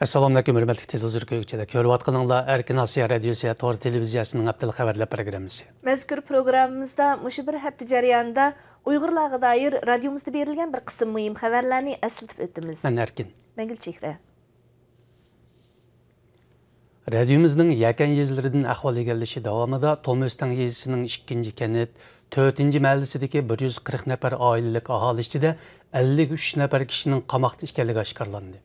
Assalomu alaykum, hurmatli televizor ko'rib atqaninglar Erkin Asiya radiosi Tor televiziyasining haftal xabarlar programmasi. Mazkur programmamizda mushu bir hafta jarayonida Uyg'urlarga doir radiomizda berilgan bir qism muhim xabarlarni eslatib o'tamiz. Men Erkin. Men Gulchehra. Radiomizning Yakan yezlaridan ahvol egallashi davomida Tomostan yezisining 2-kanat 4-mahallasidagi 140 nafar oilalik aholi ichida 53 nafar kishining qamoqda ekanligi oshkorlandi.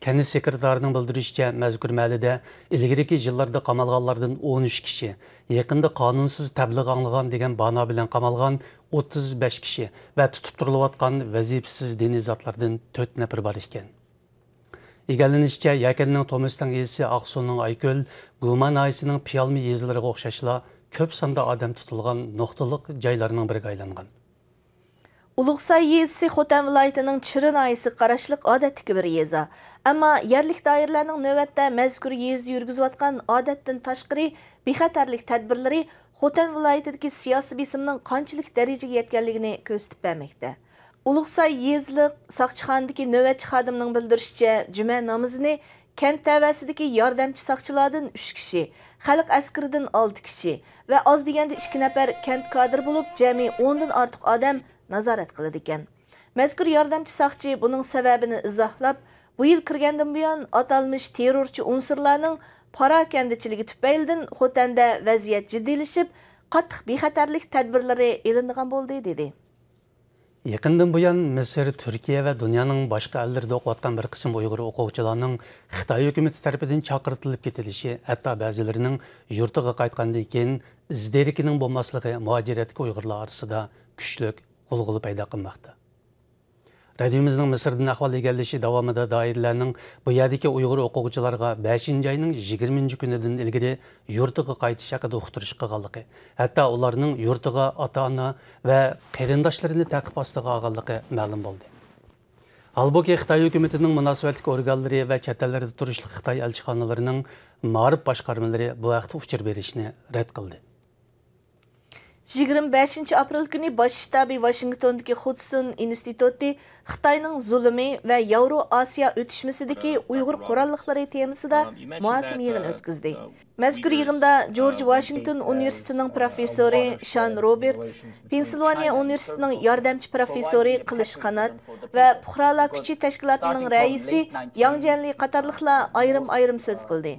Kendi sekretarının bildirishicha, mazkur mahallada ilgiriki yillarda qamalganlardan 13 kishi, yaqinda qanunsuz tabliğ anglagan degan bano bilan qamalgan 35 kishi va tutib turilayotgan vazifasiz diniy zotlardan 4 nafar bor ekan. Egallanishicha, Yakanning Tomostan yezisi Aqsuning Ayko'l, Guman ayisining Piyalmi yezilariga o'xshashla ko'p sonda odam tutilgan nuqtaliq joylarning biriga aylangan. Ulug'say yezisi Xotan viloyatining Chirin ayisi qarashliq odatdagi bir yeza. Ammo yerlik doiralarning navbatda mazkur yezda yurgizayotgan odatdan tashqari bexatarlik tadbirlari Xotan viloyatidagi siyosiy besimning qanchalik darajaga yetganligini ko'rsatib bermoqda. Ulug'say yezlik soqchixonadagi navbatchi xodimning bildirishicha, juma namozini kent tavasidagi yordamchi soqchilardan 3 kishi, xalq askaridan 6 kishi va oz deganda 2 nafar kent kadr bo'lib, jami 10 dan ortiq odam nazorat qiladi ekan. Mazkur yordamchi soqchi buning sababini izohlab, bu yil kirgandan buyon atalmish terrorchi unsurlarning parakandichiligi tufaylidan Xotanda vaziyat jiddiylashib, qattiq bexatarlik tadbirlari e'lingan bo'ldi dedi. Yaqindan buyon Misr, Turkiya va dunyoning boshqa ellarida o'qiyotgan bir qism Uyg'ur o'quvchilarning Xitoy hukumati tomonidan chaqirtirilib ketilishi, hatto ba'zilarining yurtiga qaytgandan keyin izderikining bo'lmasligi muhojiratga Uyg'urlar orasida kuchli qo'lg'uli paydo qilmoqda. Radiomizning Misrdan ahvol egallashi davomida doiralarning bu yerdagi Uyg'ur o'quvchilarga 5-oyning 20-kunidan ilgari yurtiga qaytish haqida uqtirish qilganligi, hatto ularning yurtiga ota-ona va qarindoshlarini ta'qib ostiga olganligi ma'lum bo'ldi. Halbuki Xitoy hukumatining munosabatli organlari va chet ellarda turishli Xitoy elchixonalarining ma'rif boshqarmalari bu haqda uchur berishni rad qildi. 25 aprel kuni Bosh shtabi Washingtondagi Hudson instituti Xitoyning zulmi va Yevro-Osiyo o'tishmasidagi Uyg'ur qurolliqlari temasida muhokama yig'ini o'tkazdi. Mazkur yig'inda George Washington Universitetining professori Sean Roberts, Pensilvaniya Universitetining yordamchi professori Qilish Qanat va Puhralar kuchi tashkilotining raisi Yang Janli qatorliqlar ayrim so'z qildi.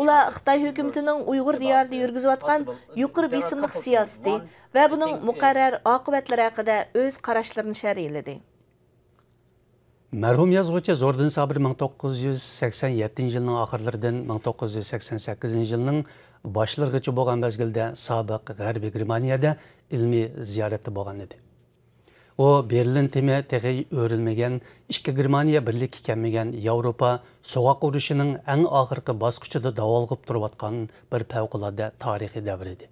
Ular Xitoy hukumatining Uyg'ur diyorida yurgizayotgan yuqori besimlik siyosati va buning muqarrar oqibatlari haqida o'z qarashlarini sharhladi. Mərhum yazğıcı Zordin Sabir 1987-yilning oxirlaridan 1988-yilning boshlarigacha bo'lgan mezgilda sobiq G'arbiy Germaniyada ilmiy ziyoratda bo'lgan edi. U Berlin temi teg'i o'rilmagan ikki Germaniya birlik ekanmagan Yevropa so'g'oq urushining eng oxirgi bosqichida davolg'ib turayotgan bir favqulodda tarixiy davr edi.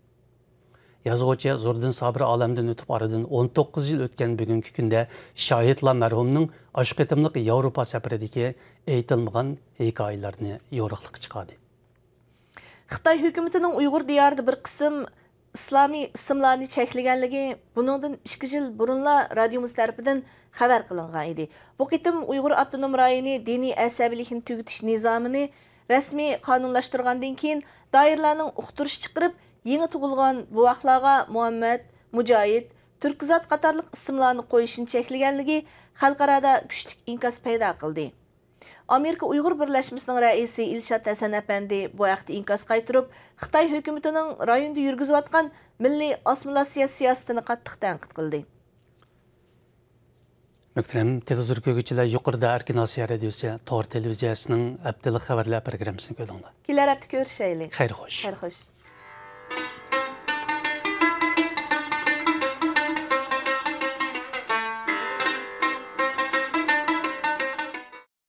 Yazğıcı Zordin Sabir olamdan o'tib oradan 19 yil o'tgan bugungi kunda shohidlar marhumning oshqetimliq Yevropa safaridagi aytilmagan hikoyalarni yo'riqliq chiqadi. Xitoy hukumatining Uyg'ur diyorida bir qism islomiy ismlarni cheklaganligi buningdan 2 yil burunla radiomiz tarafidan xabar qilingan edi. Bu qitim Uyg'ur avtonom rayoni diniy asabiylikni tugutish nizomini rasmiy qonunlashtirgandan keyin doiralarning uqtirish chiqarib yeni tug'ilgan buvaqlarga Muhammad, Mujohid, Turkizat qatorliq ismlarni qo'yishni cheklaganligi xalqarada kuchli inkas paydo qildi. Amerika Uyg'ur birlashmasining raisi Ilshad Hasan apandi bu haqda inkas qaytirib, Xitoy hukumatining rayonda yurgizayotgan milliy assimilyatsiya siyosatini qattiq tanqid qildi. Muhtaram televizor ko'ruvchilar, yuqorida Erkin Asiya radiosi Tor televiziyasining haftalıq xabarlar programmasini ko'rdinglar. Kelar hafta ko'rishaylik. Xayr xo'sh. Xayr xo'sh.